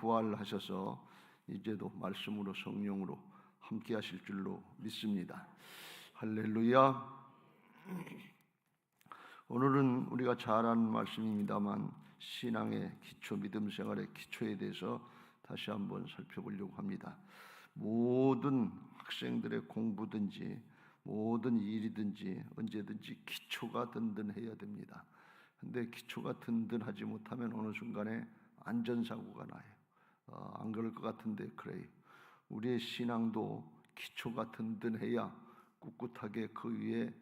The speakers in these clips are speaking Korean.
부활하셔서 이제도 말씀으로 성령으로 함께 하실 줄로 믿습니다. 할렐루야. 오늘은 우리가 잘 아는 말씀입니다만 신앙의 기초, 믿음 생활의 기초에 대해서 다시 한번 살펴보려고 합니다. 모든 학생들의 공부든지 모든 일이든지 언제든지 기초가 든든해야 됩니다. 근데 기초가 든든하지 못하면 어느 순간에 안전사고가 나요. 안 그럴 것 같은데 그래요. 우리의 신앙도 기초가 든든해야 꿋꿋하게 그 위에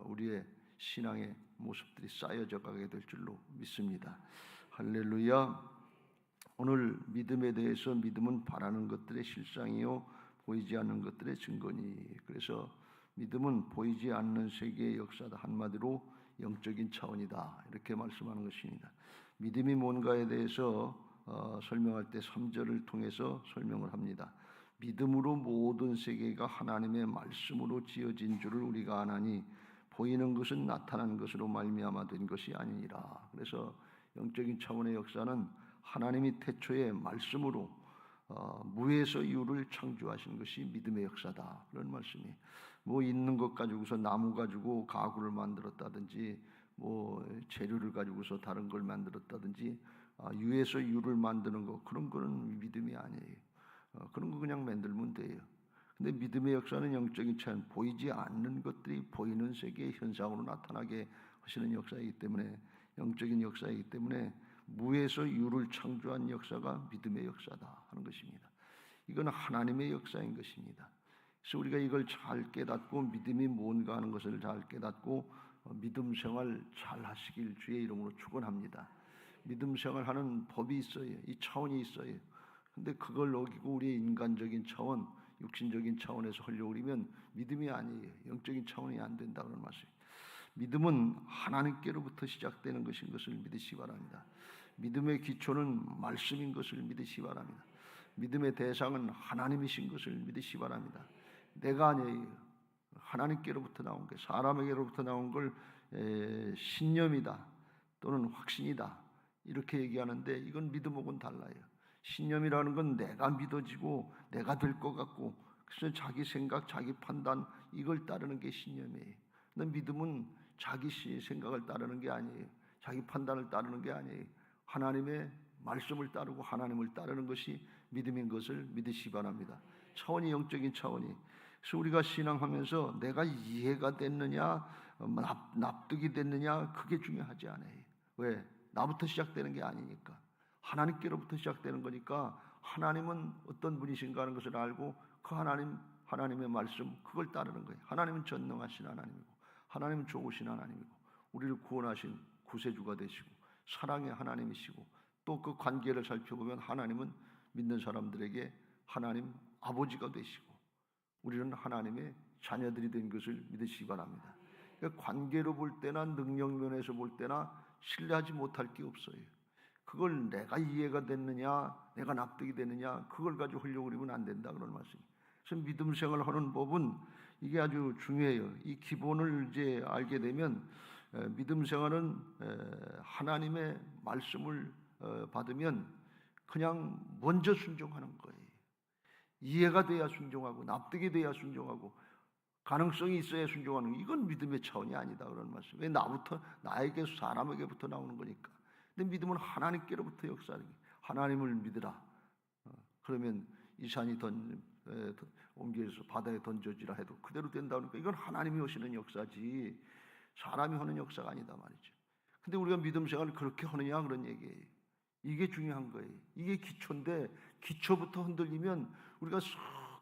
우리의 신앙의 모습들이 쌓여져 가게 될 줄로 믿습니다. 할렐루야. 오늘 믿음에 대해서 믿음은 바라는 것들의 실상이요 보이지 않는 것들의 증거니. 그래서 믿음은 보이지 않는 세계의 역사다. 한마디로 영적인 차원이다. 이렇게 말씀하는 것입니다. 믿음이 뭔가에 대해서 설명할 때 3절을 통해서 설명을 합니다. 믿음으로 모든 세계가 하나님의 말씀으로 지어진 줄을 우리가 아나니 보이는 것은 나타난 것으로 말미암아 된 것이 아니니라. 그래서 영적인 차원의 역사는 하나님이 태초에 말씀으로 무에서 유를 창조하신 것이 믿음의 역사다. 그런 말씀이 뭐 있는 것 가지고서 나무 가지고 가구를 만들었다든지 뭐 재료를 가지고서 다른 걸 만들었다든지 유에서 유를 만드는 거 그런 거는 믿음이 아니에요. 그런 거 그냥 만들면 돼요. 근데 믿음의 역사는 영적인 차원, 보이지 않는 것들이 보이는 세계의 현상으로 나타나게 하시는 역사이기 때문에 영적인 역사이기 때문에 무에서 유를 창조한 역사가 믿음의 역사다 하는 것입니다. 이건 하나님의 역사인 것입니다. 그래서 우리가 이걸 잘 깨닫고 믿음이 뭔가 하는 것을 잘 깨닫고 믿음 생활 잘 하시길 주의 이름으로 축원합니다. 믿음 생활하는 법이 있어요. 이 차원이 있어요. 근데 그걸 어기고 우리의 인간적인 차원, 육신적인 차원에서 하려고 그러면 믿음이 아니에요. 영적인 차원이 안 된다는 말씀입니다. 믿음은 하나님께로부터 시작되는 것인 것을 믿으시기 바랍니다. 믿음의 기초는 말씀인 것을 믿으시기 바랍니다. 믿음의 대상은 하나님이신 것을 믿으시기 바랍니다. 내가 아니에요. 하나님께로부터 나온 게 사람에게로부터 나온 걸 신념이다 또는 확신이다 이렇게 얘기하는데 이건 믿음하고는 달라요. 신념이라는 건 내가 믿어지고 내가 될 것 같고 그래서 자기 생각, 자기 판단 이걸 따르는 게 신념이에요. 근데 믿음은 자기 생각을 따르는 게 아니에요. 자기 판단을 따르는 게 아니에요. 하나님의 말씀을 따르고 하나님을 따르는 것이 믿음인 것을 믿으시기 바랍니다. 차원이 영적인 차원이. 그래서 우리가 신앙하면서 내가 이해가 됐느냐 납득이 됐느냐 그게 중요하지 않아요. 왜? 나부터 시작되는 게 아니니까. 하나님께로부터 시작되는 거니까 하나님은 어떤 분이신가 하는 것을 알고 그 하나님의 말씀 그걸 따르는 거예요. 하나님은 전능하신 하나님이고 하나님은 좋으신 하나님이고 우리를 구원하신 구세주가 되시고 사랑의 하나님이시고 또 그 관계를 살펴보면 하나님은 믿는 사람들에게 하나님 아버지가 되시고 우리는 하나님의 자녀들이 된 것을 믿으시기 바랍니다. 그러니까 관계로 볼 때나 능력 면에서 볼 때나 신뢰하지 못할 게 없어요. 그걸 내가 이해가 됐느냐 내가 납득이 되느냐 그걸 가지고 하려고 그러면 안 된다 그런 말씀이에요. 그래서 믿음 생활을 하는 법은 이게 아주 중요해요. 이 기본을 이제 알게 되면 믿음 생활은 하나님의 말씀을 받으면 그냥 먼저 순종하는 거예요. 이해가 돼야 순종하고 납득이 돼야 순종하고 가능성이 있어야 순종하는 거. 이건 믿음의 차원이 아니다 그런 말씀. 왜 나에게 사람에게부터 나오는 거니까. 근데 믿음은 하나님께로부터 역사하는 게 하나님을 믿으라. 그러면 이 산이 옮겨서 바다에 던져지라 해도 그대로 된다니까 이건 하나님이 하시는 역사지 사람이 하는 역사가 아니다 말이죠. 근데 우리가 믿음 생활을 그렇게 하느냐 그런 얘기예요. 이게 중요한 거예요. 이게 기초인데 기초부터 흔들리면 우리가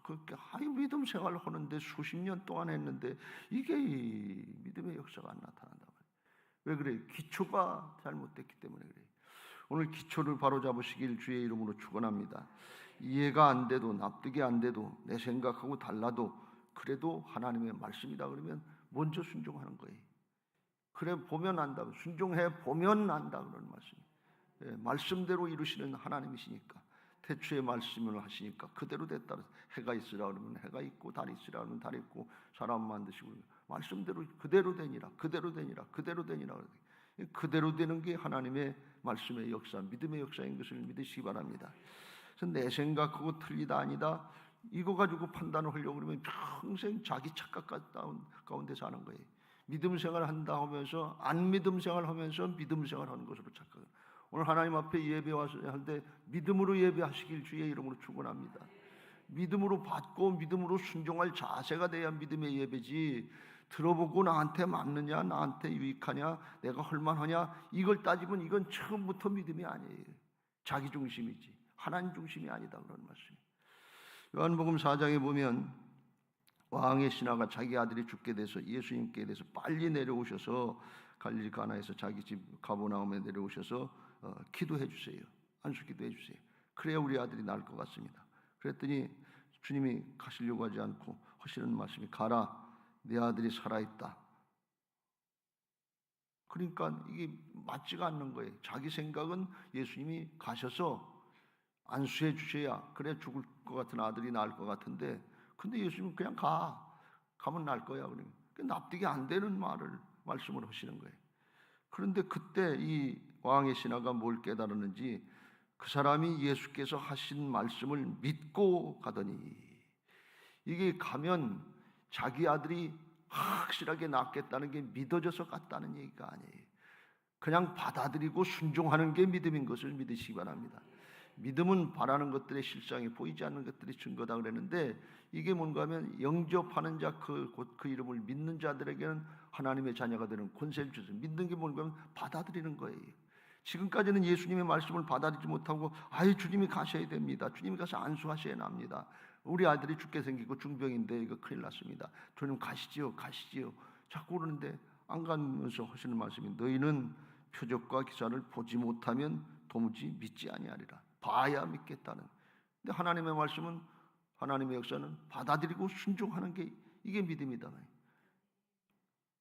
그렇게 믿음 생활을 하는데 수십 년 동안 했는데 이게 믿음의 역사가 안 나타난다 말이에요. 왜 그래요? 기초가 잘못됐기 때문에 그래요. 오늘 기초를 바로잡으시길 주의 이름으로 축원합니다. 이해가 안 돼도 납득이 안 돼도 내 생각하고 달라도 그래도 하나님의 말씀이다 그러면 먼저 순종하는 거예요. 그래 보면 안다. 순종해 보면 안다 그런 말씀이에요. 말씀대로 이루시는 하나님이시니까 태초에 말씀을 하시니까 그대로 됐다. 해가 있으라 그러면 해가 있고 달이 있으라 그러면 달이 있고 사람 만드시고 말씀대로 그대로 되니라 그대로 되니라 그대로 되니라. 그대로 되는 게 하나님의 말씀의 역사, 믿음의 역사인 것을 믿으시기 바랍니다. 그래서 내 생각하고 틀리다 아니다 이거 가지고 판단을 하려고 그러면 평생 자기 착각 가운데 사는 거예요. 믿음 생활을 한다 하면서 안 믿음 생활을 하면서 믿음 생활을 하는 것으로 착각해요. 오늘 하나님 앞에 예배 와서 할 때 믿음으로 예배하시길 주의 이름으로 축원합니다. 믿음으로 받고 믿음으로 순종할 자세가 돼야 믿음의 예배지, 들어보고 나한테 맞느냐, 나한테 유익하냐, 내가 할만하냐 이걸 따지면 이건 처음부터 믿음이 아니에요. 자기 중심이지 하나님 중심이 아니다 그런 말씀이에요. 요한복음 4장에 보면 왕의 신하가 자기 아들이 죽게 돼서 예수님께 대해서 빨리 내려오셔서 갈릴리 가나에서 자기 집 가버나움에 내려오셔서 기도해 주세요. 안수 기도해 주세요. 그래야 우리 아들이 나을 것 같습니다. 그랬더니 주님이 가시려고 하지 않고 하시는 말씀이 가라 내 아들이 살아있다. 그러니까 이게 맞지가 않는 거예요. 자기 생각은 예수님이 가셔서 안수해 주셔야 그래 죽을 것 같은 아들이 나을 것 같은데 근데 예수님은 그냥 가면 날 거야. 그러면 납득이 안 되는 말씀을 하시는 거예요. 그런데 그때 이 왕의 신하가 뭘 깨달았는지 그 사람이 예수께서 하신 말씀을 믿고 가더니 이게 가면 자기 아들이 확실하게 낫겠다는 게 믿어져서 갔다는 얘기가 아니에요. 그냥 받아들이고 순종하는 게 믿음인 것을 믿으시기 바랍니다. 믿음은 바라는 것들의 실상이 보이지 않는 것들이 증거다 그랬는데 이게 뭔가 하면 영접하는 자 그 이름을 믿는 자들에게는 하나님의 자녀가 되는 권세를 주세요. 믿는 게 뭔가 하면 받아들이는 거예요. 지금까지는 예수님의 말씀을 받아들이지 못하고 주님이 가셔야 됩니다. 주님이 가서 안수하셔야 합니다. 우리 아들이 죽게 생기고 중병인데 이거 큰일 났습니다. 주님 가시지요. 자꾸 그러는데 안 가면서 하시는 말씀이 너희는 표적과 기사를 보지 못하면 도무지 믿지 아니하리라. 봐야 믿겠다는. 근데 하나님의 말씀은 하나님의 역사는 받아들이고 순종하는 게 이게 믿음이다.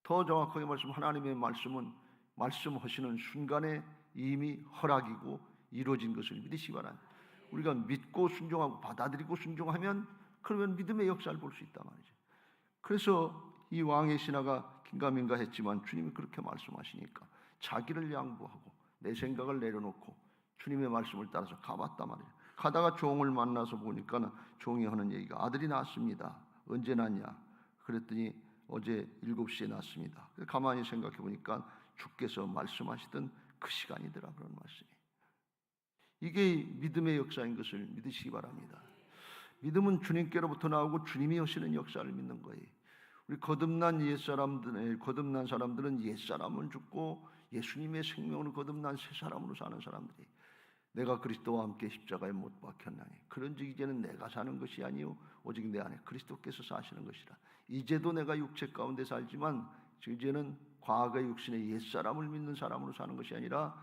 더 정확하게 말씀하면 하나님의 말씀은 말씀하시는 순간에 이미 허락이고 이루어진 것을 믿으시기 바랍니다. 우리가 믿고 순종하고 받아들이고 순종하면 그러면 믿음의 역사를 볼 수 있단 말이죠. 그래서 이 왕의 신하가 긴가민가 했지만 주님이 그렇게 말씀하시니까 자기를 양보하고 내 생각을 내려놓고 주님의 말씀을 따라서 가봤단 말이에요. 가다가 종을 만나서 보니까 종이 하는 얘기가 아들이 낳았습니다. 언제 낳냐? 그랬더니 어제 7시에 낳았습니다. 가만히 생각해 보니까 주께서 말씀하시던 그 시간이더라 그런 말씀이에요. 이게 믿음의 역사인 것을 믿으시기 바랍니다. 믿음은 주님께로부터 나오고 주님이 하시는 역사를 믿는 거예요. 우리 거듭난 사람들은 옛사람은 죽고 예수님의 생명으로 거듭난 새 사람으로 사는 사람들이 내가 그리스도와 함께 십자가에 못 박혔나니 그런즉 이제는 내가 사는 것이 아니요 오직 내 안에 그리스도께서 사시는 것이라. 이제도 내가 육체 가운데 살지만 이제는 과거의 육신의 옛사람을 믿는 사람으로 사는 것이 아니라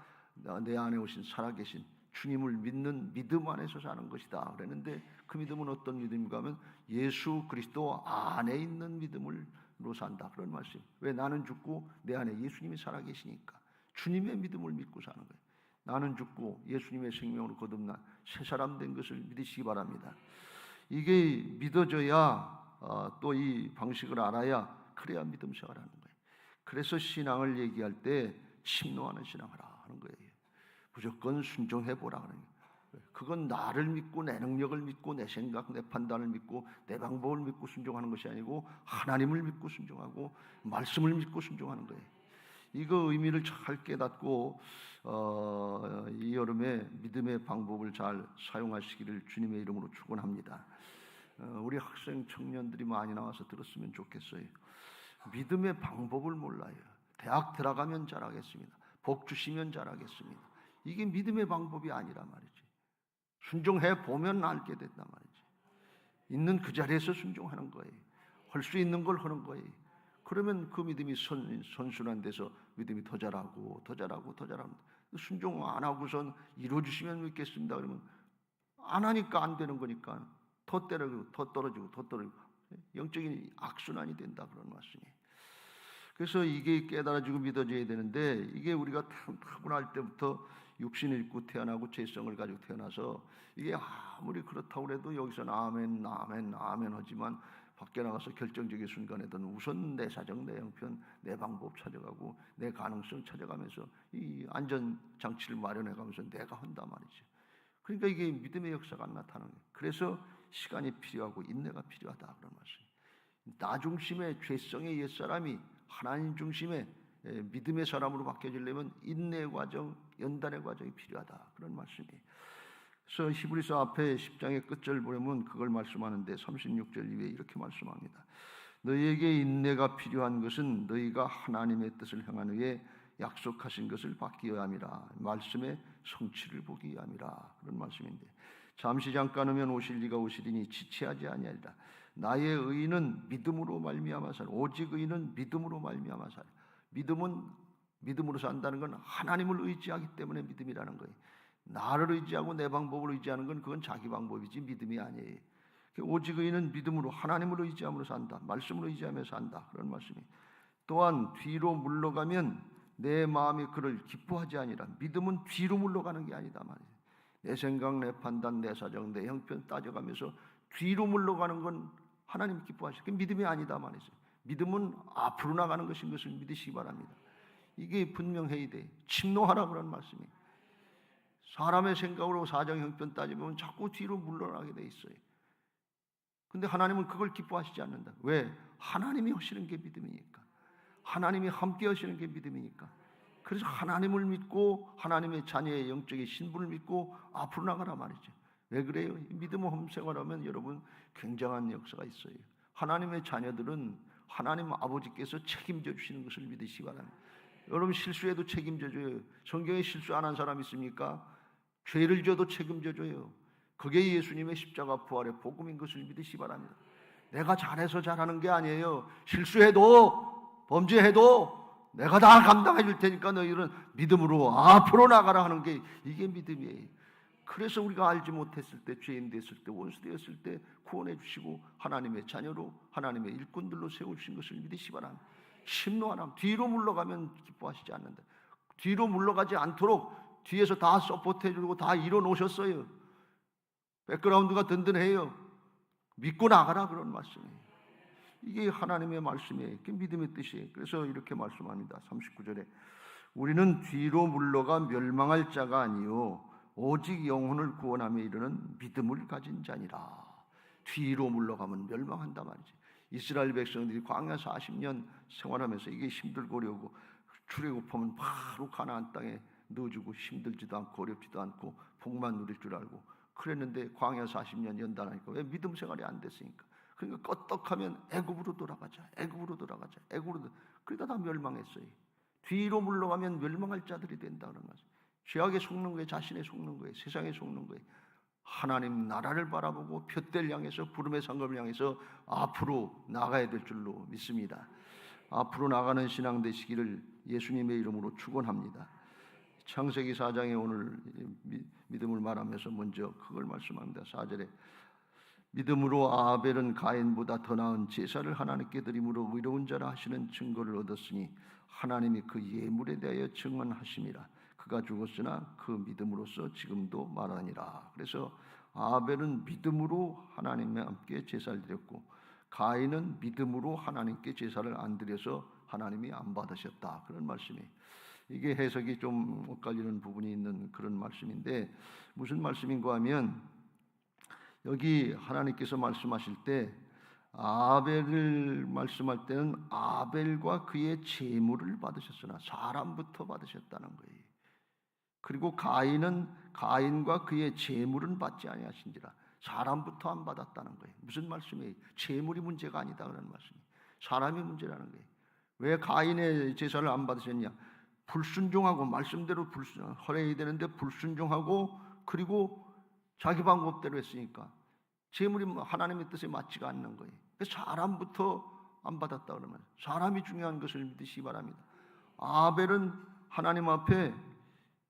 내 안에 오신 살아계신 주님을 믿는 믿음 안에서 사는 것이다 그랬는데 그 믿음은 어떤 믿음인가 하면 예수 그리스도 안에 있는 믿음으로 산다 그런 말씀. 왜? 나는 죽고 내 안에 예수님이 살아계시니까 주님의 믿음을 믿고 사는 거예요. 나는 죽고 예수님의 생명으로 거듭난 새 사람 된 것을 믿으시기 바랍니다. 이게 믿어져야 또 이 방식을 알아야 그래야 믿음 생활하는 거예요. 그래서 신앙을 얘기할 때 침노하는 신앙하라 하는 거예요. 무조건 순종해보라 하는 거예요. 그건 나를 믿고 내 능력을 믿고 내 생각 내 판단을 믿고 내 방법을 믿고 순종하는 것이 아니고 하나님을 믿고 순종하고 말씀을 믿고 순종하는 거예요. 이거 의미를 잘 깨닫고 이 여름에 믿음의 방법을 잘 사용하시기를 주님의 이름으로 축원합니다. 우리 학생 청년들이 많이 나와서 들었으면 좋겠어요. 믿음의 방법을 몰라요. 대학 들어가면 잘하겠습니다. 복 주시면 잘하겠습니다. 이게 믿음의 방법이 아니란 말이지. 순종해 보면 알게 된단 말이지. 있는 그 자리에서 순종하는 거예요. 할 수 있는 걸 하는 거예요. 그러면 그 믿음이 선순환 돼서 믿음이 더 잘하고 순종 안 하고선 이루어주시면 믿겠습니다. 그러면 안 하니까 안 되는 거니까 더 떨어지고 영적인 악순환이 된다 그런 말씀이에요. 그래서 이게 깨달아지고 믿어져야 되는데 이게 우리가 타고날 때부터 육신을 입고 태어나고 죄성을 가지고 태어나서 이게 아무리 그렇다고 해도 여기서는 아멘 하지만 밖에 나가서 결정적인 순간에든 우선 내 사정, 내 형편, 내 방법 찾아가고 내 가능성 찾아가면서 이 안전 장치를 마련해가면서 내가 한단 말이죠. 그러니까 이게 믿음의 역사가 나타나는 거예요. 그래서 시간이 필요하고 인내가 필요하다 그런 말씀. 나 중심의 죄성의 옛사람이 하나님 중심의 믿음의 사람으로 바뀌어지려면 인내의 과정, 연단의 과정이 필요하다 그런 말씀이에요. 그래서 히브리서 앞에 10장의 끝절 보면 그걸 말씀하는데 36절 이후에 이렇게 말씀합니다. 너희에게 인내가 필요한 것은 너희가 하나님의 뜻을 행한 후에 약속하신 것을 받기 위함이라. 말씀의 성취를 보기 위함이라. 그런 말씀인데 잠시 잠깐 오면 오실 이가 오시리니 지체하지 아니하리라. 나의 의인은 믿음으로 말미암아 살. 오직 의인은 믿음으로 말미암아 살. 믿음은 믿음으로 산다는 건 하나님을 의지하기 때문에 믿음이라는 거예요. 나를 의지하고 내 방법을 의지하는 건 그건 자기 방법이지 믿음이 아니에요. 오직 의인은 믿음으로 하나님을 의지함으로 산다. 말씀을 의지하며 산다. 그런 말씀이. 또한 뒤로 물러가면 내 마음이 그를 기뻐하지 아니라. 믿음은 뒤로 물러가는 게 아니다 말이에요. 내 생각, 내 판단, 내 사정, 내 형편 따져가면서 뒤로 물러가는 건 하나님 기뻐하시고 믿음이 아니다 말이죠. 믿음은 앞으로 나가는 것인 것을 믿으시기 바랍니다. 이게 분명해야 돼. 침노하라 그런 말씀이에요. 사람의 생각으로 사정 형편 따지면 자꾸 뒤로 물러나게 돼 있어요. 근데 하나님은 그걸 기뻐하시지 않는다. 왜? 하나님이 하시는 게 믿음이니까. 하나님이 함께 하시는 게 믿음이니까. 그래서 하나님을 믿고 하나님의 자녀의 영적인 신분을 믿고 앞으로 나가라 말이죠. 왜 그래요? 믿음을 생활하면 여러분 굉장한 역사가 있어요. 하나님의 자녀들은 하나님 아버지께서 책임져 주시는 것을 믿으시기 바랍니다. 여러분 실수해도 책임져 줘요. 성경에 실수 안 한 사람 있습니까? 죄를 져도 책임져 줘요. 그게 예수님의 십자가 부활의 복음인 것을 믿으시기 바랍니다. 내가 잘해서 잘하는 게 아니에요. 실수해도 범죄해도 내가 다 감당해 줄 테니까 너희는 믿음으로 앞으로 나가라 하는 게 이게 믿음이에요. 그래서 우리가 알지 못했을 때, 죄인 됐을 때, 원수 되었을 때 구원해 주시고 하나님의 자녀로 하나님의 일꾼들로 세우신 것을 믿으시기 바랍니다. 심노하라. 뒤로 물러가면 기뻐하시지 않는다. 뒤로 물러가지 않도록 뒤에서 다 서포트해 주고 다 이뤄 놓으셨어요. 백그라운드가 든든해요. 믿고 나가라 그런 말씀이에요. 이게 하나님의 말씀이에요. 믿음의 뜻이에요. 그래서 이렇게 말씀합니다. 39절에 우리는 뒤로 물러가 멸망할 자가 아니요 오직 영혼을 구원하며 이르는 믿음을 가진 자니라. 뒤로 물러가면 멸망한다 말이지. 이스라엘 백성들이 광야 40년 생활하면서 이게 힘들고 어려우고 출애굽하면 바로 가나안 땅에 넣어주고 힘들지도 않고 어렵지도 않고 복만 누릴 줄 알고 그랬는데 광야 40년 연단하니까 왜 믿음 생활이 안 됐으니까. 그러니까 껐떡하면 애굽으로 돌아가자. 그러니까 다 멸망했어요. 뒤로 물러가면 멸망할 자들이 된다 그런 거죠. 죄악에 속는 거예요. 자신에 속는 거예요. 세상에 속는 거예요. 하나님 나라를 바라보고 푯대를 향해서 부름의 상급을 향해서 앞으로 나가야 될 줄로 믿습니다. 앞으로 나가는 신앙 되시기를 예수님의 이름으로 축원합니다. 창세기 4장에 오늘 믿음을 말하면서 먼저 그걸 말씀합니다. 4절에 믿음으로 아벨은 가인보다 더 나은 제사를 하나님께 드림으로 의로운 자라 하시는 증거를 얻었으니 하나님이 그 예물에 대하여 증언하심이라. 그가 죽었으나 그 믿음으로써 지금도 말하니라. 그래서 아벨은 믿음으로 하나님과 함께 제사를 드렸고 가인은 믿음으로 하나님께 제사를 안 드려서 하나님이 안 받으셨다. 그런 말씀이에요. 이게 해석이 좀 엇갈리는 부분이 있는 그런 말씀인데 무슨 말씀인가 하면 여기 하나님께서 말씀하실 때 아벨을 말씀할 때는 아벨과 그의 제물을 받으셨으나 사람부터 받으셨다는 거예요. 그리고 가인은 가인과 그의 제물은 받지 아니하신지라 사람부터 안 받았다는 거예요. 무슨 말씀이에요? 제물이 문제가 아니다 그런 말씀이에요. 사람이 문제라는 거예요. 왜 가인의 제사를 안 받으셨냐? 불순종하고 말씀대로 허례해야 되는데 불순종하고 그리고 자기 방법대로 했으니까 제물이 하나님의 뜻에 맞지가 않는 거예요. 그래서 사람부터 안 받았다 그러면 사람이 중요한 것을 믿으시기 바랍니다. 아벨은 하나님 앞에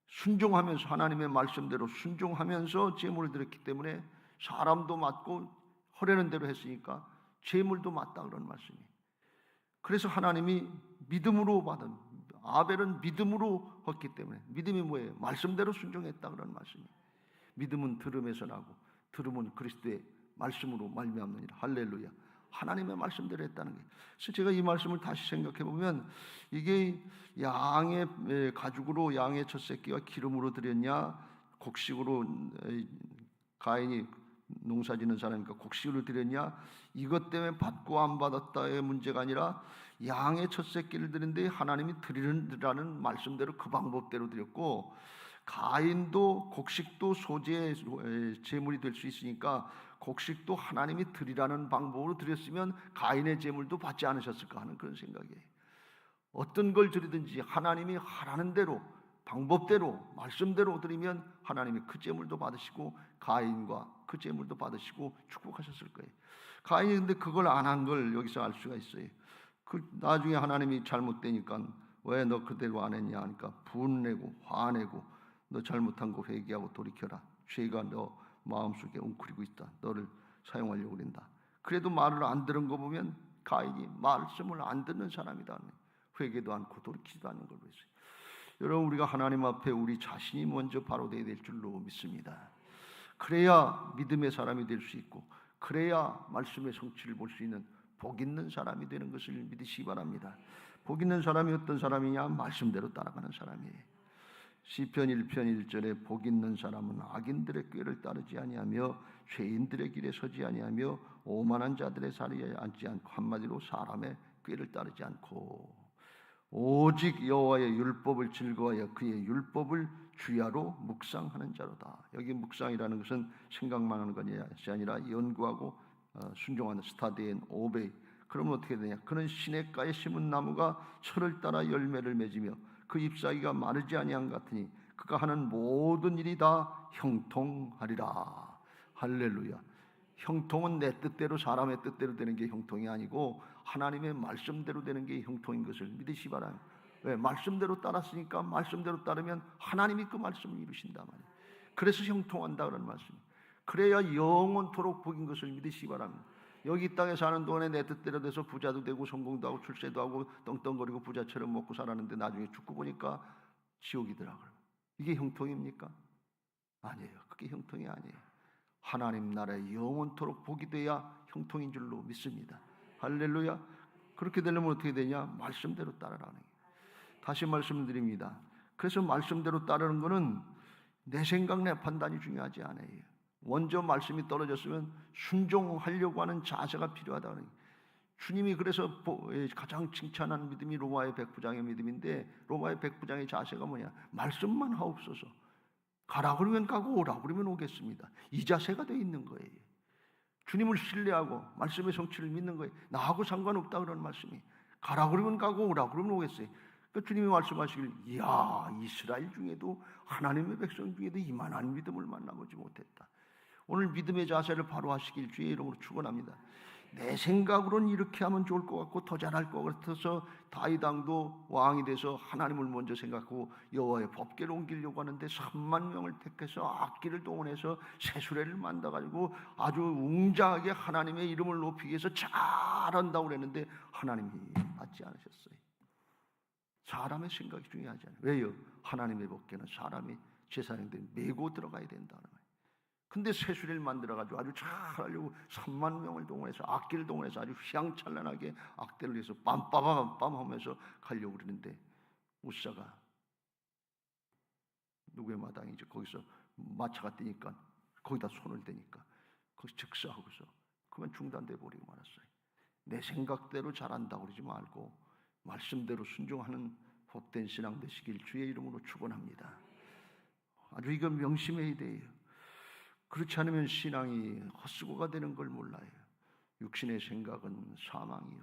순종하면서 하나님의 말씀대로 순종하면서 제물을 드렸기 때문에 사람도 맞고 허례는 대로 했으니까 제물도 맞다 그런 말씀이에요. 그래서 하나님이 믿음으로 받은 아벨은 믿음으로 했기 때문에 믿음이 뭐예요? 말씀대로 순종했다 그런 말씀이에요. 믿음은 들음에서 나고 들음은 그리스도의 말씀으로 말미암느니라. 할렐루야. 하나님의 말씀대로 했다는 거예요. 그래서 제가 이 말씀을 다시 생각해 보면 이게 양의 가죽으로 양의 첫 새끼가 기름으로 드렸냐, 곡식으로 가인이 농사짓는 사람이니까 곡식으로 드렸냐, 이것 때문에 받고 안 받았다의 문제가 아니라 양의 첫 새끼를 드는데 하나님이 드리라는 말씀대로 그 방법대로 드렸고, 가인도 곡식도 소재의 제물이 될 수 있으니까 곡식도 하나님이 드리라는 방법으로 드렸으면 가인의 제물도 받지 않으셨을까 하는 그런 생각이에요. 어떤 걸 드리든지 하나님이 하라는 대로 방법대로 말씀대로 드리면 하나님이 그 제물도 받으시고 가인과 그 제물도 받으시고 축복하셨을 거예요. 가인이 근데 그걸 안 한 걸 여기서 알 수가 있어요. 그 나중에 하나님이 잘못되니까 왜 너 그대로 안 했냐 하니까 분내고 화내고 너 잘못한 거 회개하고 돌이켜라. 죄가 너 마음속에 웅크리고 있다. 너를 사용하려고 그런다. 그래도 말을 안 들은 거 보면 가인이 말씀을 안 듣는 사람이다. 회개도 않고 돌이키지도 않는 걸로 했어요. 여러분, 우리가 하나님 앞에 우리 자신이 먼저 바로 되어야 될 줄로 믿습니다. 그래야 믿음의 사람이 될 수 있고, 그래야 말씀의 성취를 볼 수 있는 복 있는 사람이 되는 것을 믿으시기 바랍니다. 복 있는 사람이 어떤 사람이냐? 말씀대로 따라가는 사람이에요. 시편 1편 1절에 복 있는 사람은 악인들의 꾀를 따르지 아니하며 죄인들의 길에 서지 아니하며 오만한 자들의 자리에 앉지 않고, 한마디로 사람의 꾀를 따르지 않고 오직 여호와의 율법을 즐거워하여 그의 율법을 주야로 묵상하는 자로다. 여기 묵상이라는 것은 생각만 하는 것이 아니라 연구하고 순종하는 스타디 앤 오베이. 그러면 어떻게 되냐? 그는 시냇가에 심은 나무가 철을 따라 열매를 맺으며 그 잎사귀가 마르지 아니한 같으니 그가 하는 모든 일이 다 형통하리라. 할렐루야. 형통은 내 뜻대로 사람의 뜻대로 되는 게 형통이 아니고 하나님의 말씀대로 되는 게 형통인 것을 믿으시기 바랍니다. 왜? 말씀대로 따랐으니까 말씀대로 따르면 하나님이 그 말씀을 이루신단 말이에요. 그래서 형통한다 그런 말씀이에요. 그래야 영원토록 복인 것을 믿으시기 바랍니다. 여기 이 땅에 사는 동안에 내 뜻대로 돼서 부자도 되고 성공도 하고 출세도 하고 떵떵거리고 부자처럼 먹고 살았는데 나중에 죽고 보니까 지옥이더라고요. 이게 형통입니까? 아니에요. 그게 형통이 아니에요. 하나님 나라에 영원토록 복이 돼야 형통인 줄로 믿습니다. 할렐루야. 그렇게 되려면 어떻게 되냐? 말씀대로 따르라는 거예요. 다시 말씀드립니다. 그래서 말씀대로 따르는 것은 내 생각 내 판단이 중요하지 않아요. 먼저 말씀이 떨어졌으면 순종하려고 하는 자세가 필요하다는 거예요. 주님이 그래서 가장 칭찬하는 믿음이 로마의 백부장의 믿음인데, 로마의 백부장의 자세가 뭐냐? 말씀만 하옵소서. 가라 그러면 가고 오라 그러면 오겠습니다. 이 자세가 되어 있는 거예요. 주님을 신뢰하고 말씀의 성취를 믿는 거예요. 나하고 상관없다 그런 말씀이. 가라 그러면 가고 오라 그러면 오겠어요. 그러니까 주님이 말씀하시길, 이야, 이스라엘 중에도 하나님의 백성 중에도 이만한 믿음을 만나보지 못했다. 오늘 믿음의 자세를 바로 하시길 주의 이름으로 축원합니다. 내 생각으로는 이렇게 하면 좋을 것 같고 더 잘할 것 같아서 다윗 왕도 왕이 돼서 하나님을 먼저 생각하고 여호와의 법궤를 옮기려고 하는데 3만 명을 택해서 악기를 동원해서 새수레를 만들어가지고 아주 웅장하게 하나님의 이름을 높이기 위해서 잘한다고 그랬는데 하나님이 받지 않으셨어요. 사람의 생각이 중요하지 않아요. 왜요? 하나님의 법궤는 사람이 제사장들이 메고 들어가야 된다는 거예요. 근데 새수레를 만들어가지고 아주 잘하려고 3만 명을 동원해서 악기를 동원해서 아주 휘황찬란하게 악대를 해서 빰빠밤빰 하면서 가려고 그러는데 우사가 누구의 마당이죠? 거기서 마차가 뛰니까 거기다 손을 대니까 거기서 즉사하고서 그만 중단돼 버리고 말았어요. 내 생각대로 잘한다고 그러지 말고 말씀대로 순종하는 복된 신앙 되시길 주의 이름으로 축원합니다. 아주 이건 명심해야 돼요. 그렇지 않으면 신앙이 헛수고가 되는 걸 몰라요. 육신의 생각은 사망이요,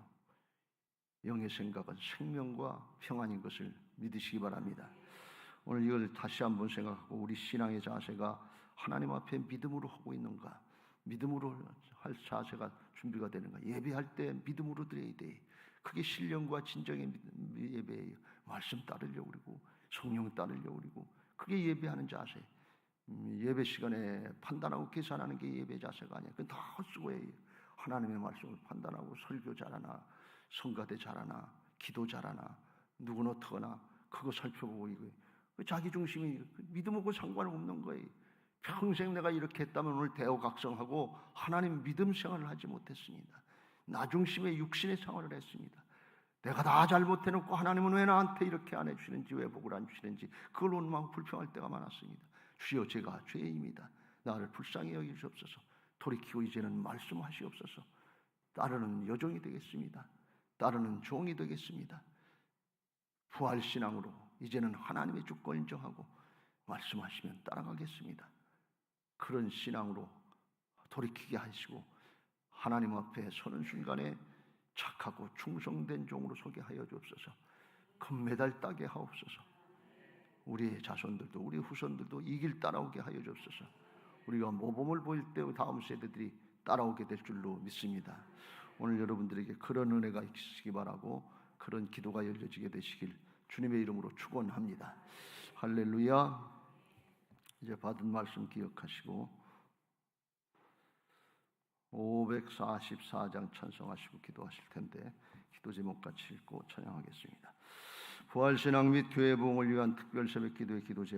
영의 생각은 생명과 평안인 것을 믿으시기 바랍니다. 오늘 이걸 다시 한번 생각하고 우리 신앙의 자세가 하나님 앞에 믿음으로 하고 있는가, 믿음으로 할 자세가 준비가 되는가. 예배할 때 믿음으로 드려야 돼. 그게 신령과 진정의 예배예요. 말씀 따르려고 그러고 성령 따르려고 그러고 그게 예배하는 자세. 예배 시간에 판단하고 계산하는 게 예배 자세가 아니야. 그건 다 헛수고예요. 하나님의 말씀을 판단하고 설교 잘하나, 성가대 잘하나, 기도 잘하나, 누구는 어떡하나 그거 살펴보고 이거 자기 중심이 믿음하고 상관없는 거예요. 평생 내가 이렇게 했다면 오늘 대우각성하고 하나님 믿음 생활을 하지 못했습니다. 나중심의 육신의 생활을 했습니다. 내가 다 잘못해놓고 하나님은 왜 나한테 이렇게 안 해주시는지, 왜 복을 안 주시는지 그걸 원망 불평할 때가 많았습니다. 주여, 제가 죄인입니다. 나를 불쌍히 여기시옵소서. 돌이키고 이제는 말씀하시옵소서. 따르는 여종이 되겠습니다. 따르는 종이 되겠습니다. 부활신앙으로 이제는 하나님의 주권 인정하고 말씀하시면 따라가겠습니다. 그런 신앙으로 돌이키게 하시고 하나님 앞에 서는 순간에 착하고 충성된 종으로 서게 하여 주옵소서. 금메달 따게 하옵소서. 우리의 자손들도 우리 후손들도 이 길 따라오게 하여 주옵소서. 우리가 모범을 보일 때 다음 세대들이 따라오게 될 줄로 믿습니다. 오늘 여러분들에게 그런 은혜가 있으시기 바라고 그런 기도가 열려지게 되시길 주님의 이름으로 축원합니다. 할렐루야. 이제 받은 말씀 기억하시고 544장 찬송하시고 기도하실 텐데 기도 제목 같이 읽고 찬양하겠습니다. 부활신앙 및 교회 부흥을 위한 특별 새벽 기도의 기도 제목